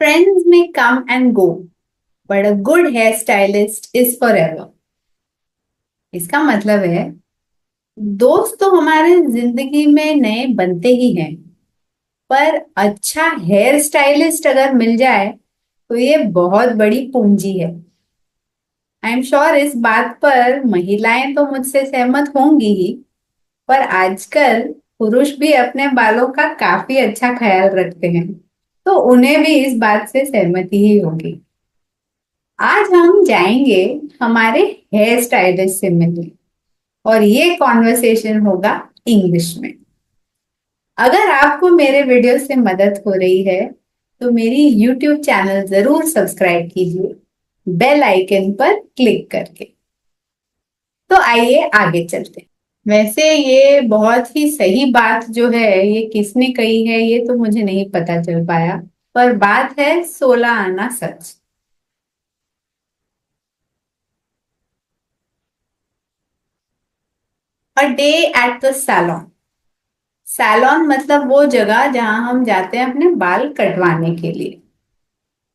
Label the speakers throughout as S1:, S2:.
S1: Friends may come and go, but a good hairstylist is forever. इसका मतलब है दोस्त तो हमारे जिंदगी में नए बनते ही हैं, पर अच्छा हेयर स्टाइलिस्ट अगर मिल जाए तो ये बहुत बड़ी पूंजी है। आई एम श्योर इस बात पर महिलाएं तो मुझसे सहमत होंगी ही, पर आजकल पुरुष भी अपने बालों का काफी अच्छा ख्याल रखते हैं, तो उन्हें भी इस बात से सहमति ही होगी। आज हम जाएंगे हमारे हेयर स्टाइलिस्ट से मिलने, और ये कॉन्वर्सेशन होगा इंग्लिश में। अगर आपको मेरे वीडियो से मदद हो रही है तो मेरी यूट्यूब चैनल जरूर सब्सक्राइब कीजिए, बेल आइकन पर क्लिक करके। तो आइए आगे चलते हैं। वैसे ये बहुत ही सही बात जो है, ये किसने कही है ये तो मुझे नहीं पता चल पाया, पर बात है 16 आना सच। A day at the salon. Salon मतलब वो जगह जहां हम जाते हैं अपने बाल कटवाने के लिए।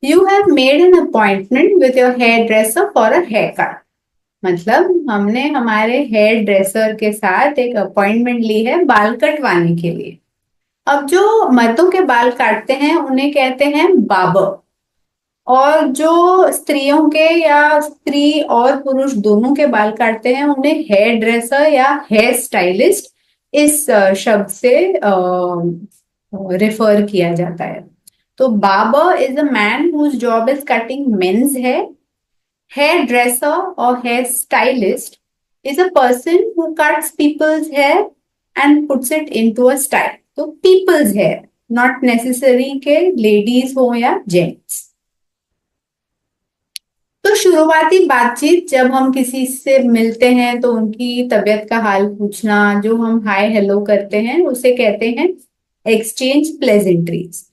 S1: You have made an appointment with your hairdresser for a haircut. मतलब हमने हमारे हेयर ड्रेसर के साथ एक अपॉइंटमेंट ली है बाल कटवाने के लिए। अब जो मर्दों के बाल काटते हैं उन्हें कहते हैं बार्बर, और जो स्त्रियों के या स्त्री और पुरुष दोनों के बाल काटते हैं उन्हें हेयर ड्रेसर या हेयर स्टाइलिस्ट इस शब्द से रेफर किया जाता है। तो barber is a man whose job is cutting men's hair. Hairdresser और hair stylist is a person who cuts people's hair and puts it into a style. तो पीपल्स हेयर, नॉट नेसेसरी के ladies हो या gents. तो शुरुआती बातचीत जब हम किसी से मिलते हैं तो उनकी तबीयत का हाल पूछना, जो हम हाय हेलो करते हैं उसे कहते हैं एक्सचेंज प्लेजेंट्रीज।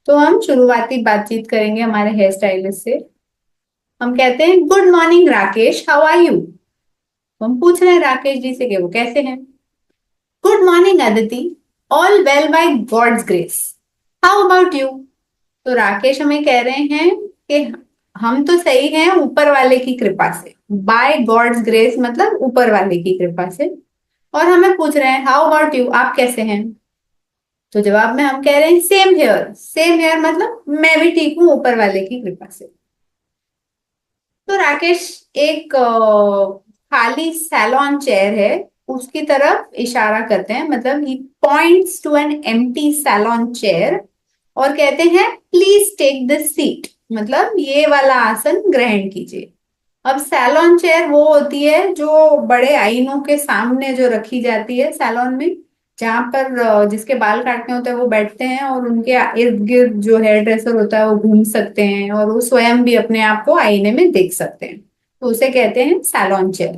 S1: तो हम शुरुआती बातचीत करेंगे हमारे हेयर स्टाइलिस्ट से। हम कहते हैं good morning Rakesh, how are you. तो हम पूछ रहे हैं राकेश जी से कि वो कैसे हैं। Good morning Aditi, all well by God's grace, how about you. तो राकेश हमें कह रहे हैं कि हम तो सही हैं ऊपर वाले की कृपा से। बाय गॉड्स ग्रेस मतलब ऊपर वाले की कृपा से। और हमें पूछ रहे हैं हाउ अबाउट यू, आप कैसे हैं। तो जवाब में हम कह रहे हैं सेम हेयर। सेम हेयर मतलब मैं भी ठीक हूँ ऊपर वाले की कृपा से। तो राकेश एक खाली सैलॉन चेयर है उसकी तरफ इशारा करते हैं, मतलब he points to an empty salon chair और कहते हैं प्लीज टेक दिस सीट, मतलब ये वाला आसन ग्रहण कीजिए। अब सैलॉन चेयर वो होती है जो बड़े आईनों के सामने जो रखी जाती है सैलॉन में, जहां पर जिसके बाल काटने होते हैं वो बैठते हैं और उनके इर्द गिर्द जो हेयर ड्रेसर होता है वो घूम सकते हैं और वो स्वयं भी अपने आप को आईने में देख सकते हैं। तो उसे कहते हैं सैलॉन चेयर।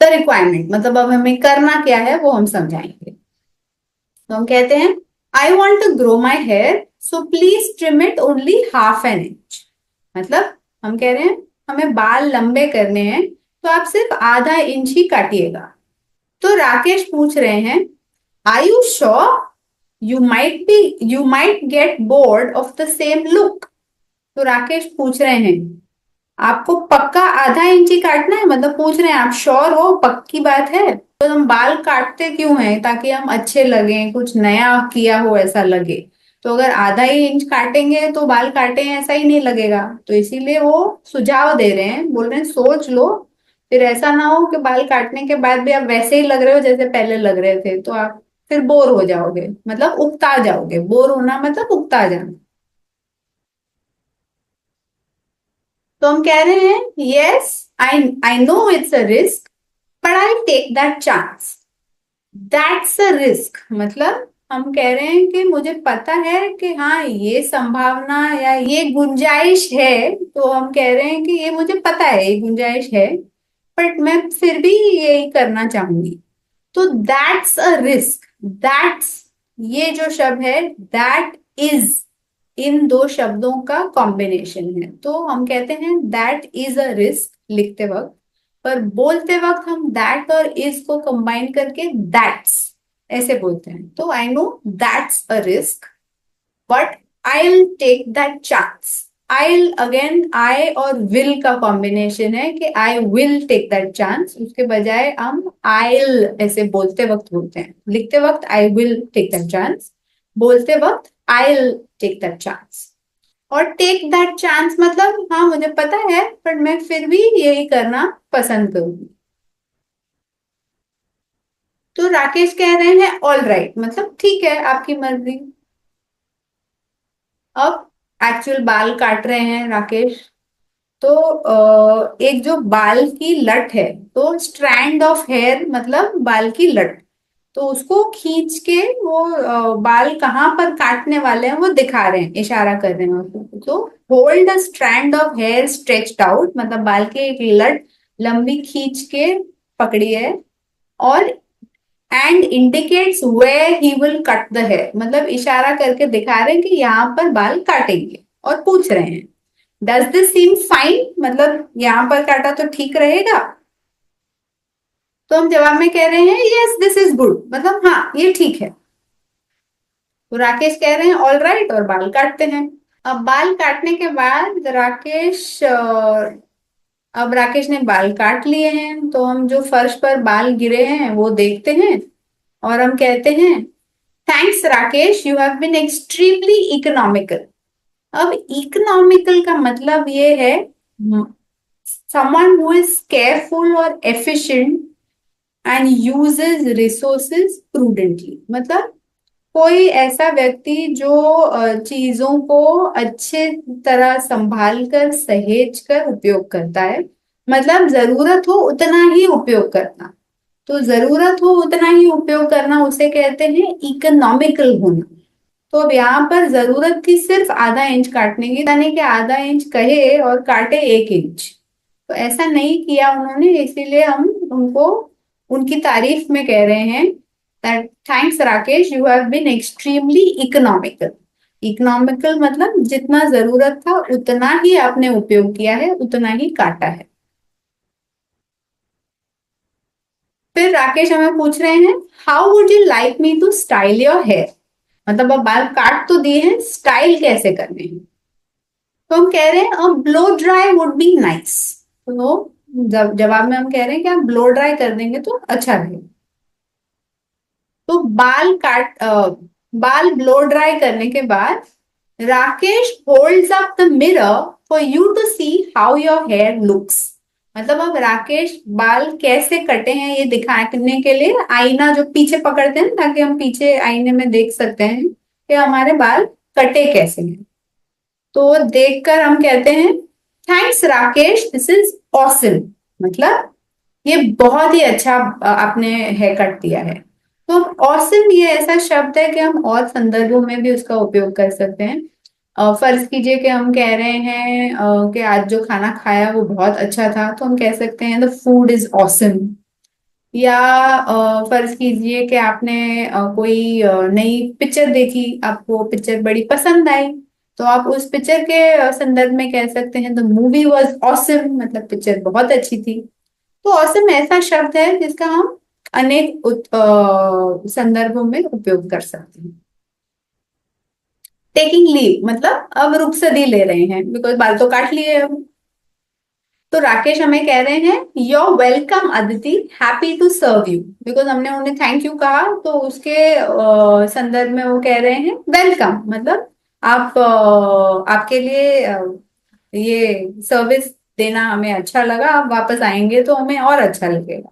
S1: द रिक्वायरमेंट मतलब अब हमें करना क्या है वो हम समझाएंगे। तो हम कहते हैं I want to grow my hair so please trim it only half an inch. मतलब हम कह रहे हैं हमें बाल लंबे करने हैं तो आप सिर्फ आधा इंच ही काटिएगा। तो राकेश पूछ रहे हैं are you sure, you might get bored of the same look. तो राकेश पूछ रहे हैं आपको पक्का आधा इंच ही काटना है, मतलब पूछ रहे हैं आप श्योर हो, पक्की बात है। तो हम बाल काटते क्यों हैं, ताकि हम अच्छे लगें, कुछ नया किया हो ऐसा लगे। तो अगर आधा ही इंच काटेंगे तो बाल काटे हैं ऐसा ही नहीं लगेगा, तो इसीलिए वो सुझाव दे रहे हैं, बोल रहे हैं सोच लो, फिर ऐसा ना हो कि बाल काटने के बाद भी आप वैसे ही लग रहे हो जैसे पहले लग रहे थे, तो आप फिर बोर हो जाओगे, मतलब उकता जाओगे। बोर होना मतलब उकता जाना। तो हम कह रहे हैं yes, I I know it's a risk but I take that chance. That's a risk मतलब हम कह रहे हैं कि मुझे पता है कि हाँ ये संभावना या ये गुंजाइश है, तो हम कह रहे हैं कि ये मुझे पता है ये गुंजाइश है, बट मैं फिर भी यही करना चाहूंगी। तो दैट्स अ रिस्क। दैट्स, ये जो शब्द है दैट इज, इन दो शब्दों का कॉम्बिनेशन है, तो हम कहते हैं दैट इज अ रिस्क लिखते वक्त, पर बोलते वक्त हम दैट और इज को कंबाइन करके दैट्स ऐसे बोलते हैं। तो I know that's a risk but I'll take that chance. I'll again I और will का कॉम्बिनेशन है कि I will take that chance, उसके बजाय हम I'll ऐसे बोलते वक्त बोलते हैं, लिखते वक्त I will take that chance, बोलते वक्त I'll take that chance। और टेक दैट चांस मतलब हाँ मुझे पता है पर मैं फिर भी यही करना पसंद करूंगी। तो राकेश कह रहे हैं ऑल राइट मतलब ठीक है आपकी मर्जी। अब एक्चुअल बाल काट रहे हैं राकेश। तो एक जो बाल की लट है, तो स्ट्रैंड ऑफ हेयर मतलब बाल की लट, तो उसको खींच के वो बाल कहाँ पर काटने वाले हैं वो दिखा रहे हैं, इशारा कर रहे हैं उसको। तो hold a strand of hair stretched out मतलब बाल की एक लट लंबी खींच के पकड़ी है, और and indicates where he will cut the hair मतलब इशारा करके दिखा रहे हैं कि यहाँ पर बाल काटेंगे, और पूछ रहे हैं डज दिस सीम फाइन मतलब यहाँ पर काटा तो ठीक रहेगा। तो हम जवाब में कह रहे हैं यस दिस इज गुड मतलब हाँ ये ठीक है। तो राकेश कह रहे हैं ऑल राइट और बाल काटते हैं। अब बाल काटने के बाद अब राकेश ने बाल काट लिए हैं, तो हम जो फर्श पर बाल गिरे हैं वो देखते हैं, और हम कहते हैं thanks Rakesh you have been extremely economical. अब इकोनॉमिकल का मतलब ये है someone who is careful or efficient and uses resources prudently मतलब कोई ऐसा व्यक्ति जो चीजों को अच्छे तरह संभाल कर सहेज कर उपयोग करता है, मतलब जरूरत हो उतना ही उपयोग करना। तो जरूरत हो उतना ही उपयोग करना उसे कहते हैं इकोनॉमिकल होना। तो अब यहाँ पर जरूरत थी सिर्फ आधा इंच काटने की, यानी कि आधा इंच कहे और काटे 1 इंच, तो ऐसा नहीं किया उन्होंने, इसीलिए हम उनको उनकी तारीफ में कह रहे हैं that thanks Rakesh you have been extremely economical. Economical मतलब जितना जरूरत था उतना ही आपने उपयोग किया है, उतना ही काटा है। फिर राकेश हमें पूछ रहे हैं how would you like me to style your hair मतलब अब बाल काट तो दिए हैं, स्टाइल कैसे करने हैं। तो हम कह रहे हैं अब blow dry would be nice. तो जवाब में हम कह रहे हैं कि आप ब्लो ड्राई कर देंगे तो अच्छा रहेगा। तो बाल ब्लो ड्राई करने के बाद Rakesh holds up the mirror for you to see how your hair looks मतलब अब राकेश बाल कैसे कटे हैं ये दिखाने के लिए आईना जो पीछे पकड़ते हैं ताकि हम पीछे आईने में देख सकते हैं कि हमारे बाल कटे कैसे हैं। तो देखकर हम कहते हैं thanks Rakesh this is awesome मतलब ये बहुत ही अच्छा आपने हेयर कट दिया है। तो ऑसम ये ऐसा शब्द है कि हम और संदर्भों में भी उसका उपयोग कर सकते हैं। फर्ज कीजिए कि हम कह रहे हैं कि आज जो खाना खाया वो बहुत अच्छा था, तो हम कह सकते हैं द फूड इज ऑसम। या फर्ज कीजिए कि आपने कोई नई पिक्चर देखी, आपको पिक्चर बड़ी पसंद आई, तो आप उस पिक्चर के संदर्भ में कह सकते हैं द मूवी वॉज ऑसम मतलब पिक्चर बहुत अच्छी थी। तो ऑसम ऐसा शब्द है जिसका हम अनेक संदर्भों में उपयोग कर सकते हैं। टेकिंग लीव मतलब अब रुखसती ले रहे हैं बिकॉज बाल तो काट लिए हम। तो राकेश हमें कह रहे हैं you're welcome Aditi happy to serve you because हमने उन्हें थैंक यू कहा, तो उसके संदर्भ में वो कह रहे हैं वेलकम मतलब आप आपके लिए ये सर्विस देना हमें अच्छा लगा, आप वापस आएंगे तो हमें और अच्छा लगेगा।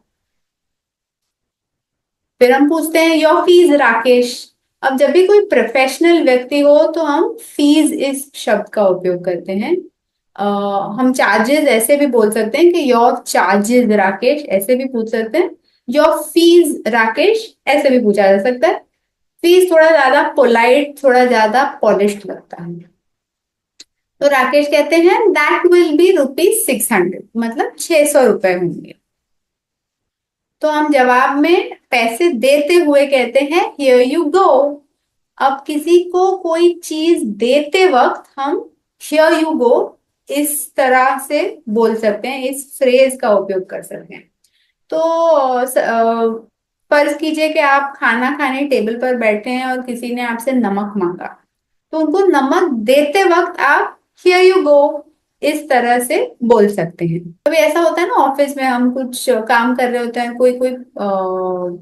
S1: फिर हम पूछते हैं योर फीस राकेश। अब जब भी कोई प्रोफेशनल व्यक्ति हो तो हम फीस इस शब्द का उपयोग करते हैं। हम चार्जेस ऐसे भी बोल सकते हैं कि योर चार्जेस राकेश, ऐसे भी पूछ सकते हैं। योर फीस राकेश ऐसे भी पूछा जा सकता है। फीस थोड़ा ज्यादा पोलाइट, थोड़ा ज्यादा पॉलिश्ड लगता है। तो राकेश कहते हैं दैट विल बी ₹600 मतलब 600 रुपए होंगे। तो हम जवाब में पैसे देते हुए कहते हैं हियर यू गो। अब किसी को कोई चीज देते वक्त हम हियर यू गो इस तरह से बोल सकते हैं, इस फ्रेज का उपयोग कर सकते हैं। तो फर्ज कीजिए कि आप खाना खाने टेबल पर बैठे हैं और किसी ने आपसे नमक मांगा, तो उनको नमक देते वक्त आप हियर यू गो इस तरह से बोल सकते हैं। कभी ऐसा होता है ना, ऑफिस में हम कुछ काम कर रहे होते हैं, कोई कोई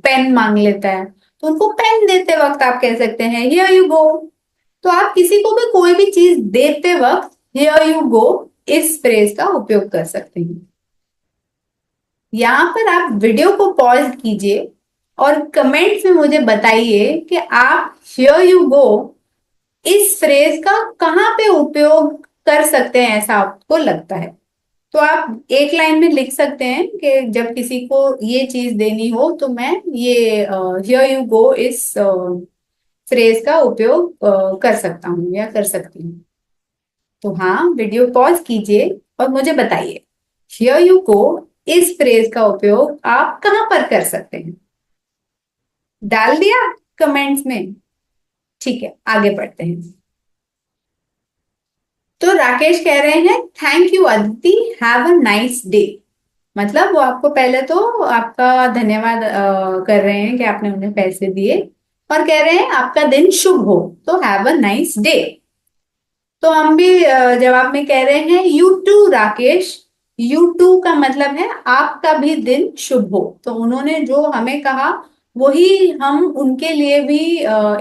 S1: पेन मांग लेता है, तो उनको पेन देते वक्त आप कह सकते हैं हियर यू गो। तो आप किसी को भी कोई भी चीज देते वक्त हियर यू गो इस फ्रेज का उपयोग कर सकते हैं। यहाँ पर आप वीडियो को पॉज कीजिए और कमेंट्स में मुझे बताइए कि आप हियर यू गो इस फ्रेज का कहाँ पे उपयोग कर सकते हैं, ऐसा आपको लगता है। तो आप एक लाइन में लिख सकते हैं कि जब किसी को ये चीज देनी हो तो मैं ये हियर यू गो इस फ्रेज का उपयोग कर सकता हूँ या कर सकती हूँ। तो हाँ, वीडियो पॉज कीजिए और मुझे बताइए हियर यू गो इस फ्रेज का उपयोग आप कहाँ पर कर सकते हैं। डाल दिया कमेंट्स में? ठीक है, आगे बढ़ते हैं। तो राकेश कह रहे हैं thank you Aditi, have a nice day. मतलब वो आपको पहले तो आपका धन्यवाद कर रहे हैं कि आपने उन्हें पैसे दिए, और कह रहे हैं आपका दिन शुभ हो, तो हैव अ नाइस डे। तो हम भी जवाब में कह रहे हैं you too Rakesh. You too का मतलब है आपका भी दिन शुभ हो, तो उन्होंने जो हमें कहा वही हम उनके लिए भी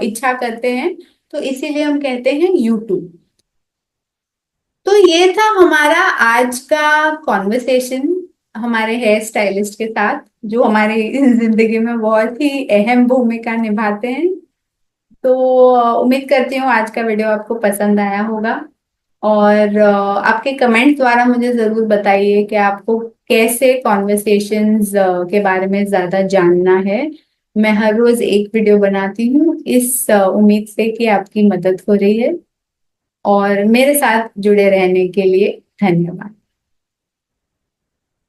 S1: इच्छा करते हैं, तो इसीलिए हम कहते हैं यू टू। तो ये था हमारा आज का कॉन्वर्सेशन हमारे हेयर स्टाइलिस्ट के साथ, जो हमारी जिंदगी में बहुत ही अहम भूमिका निभाते हैं। तो उम्मीद करती हूँ आज का वीडियो आपको पसंद आया होगा, और आपके कमेंट्स द्वारा मुझे जरूर बताइए कि आपको कैसे कॉन्वर्सेशंस के बारे में ज्यादा जानना है। मैं हर रोज एक वीडियो बनाती हूँ इस उम्मीद से कि आपकी मदद हो रही है, और मेरे साथ जुड़े रहने के लिए धन्यवाद।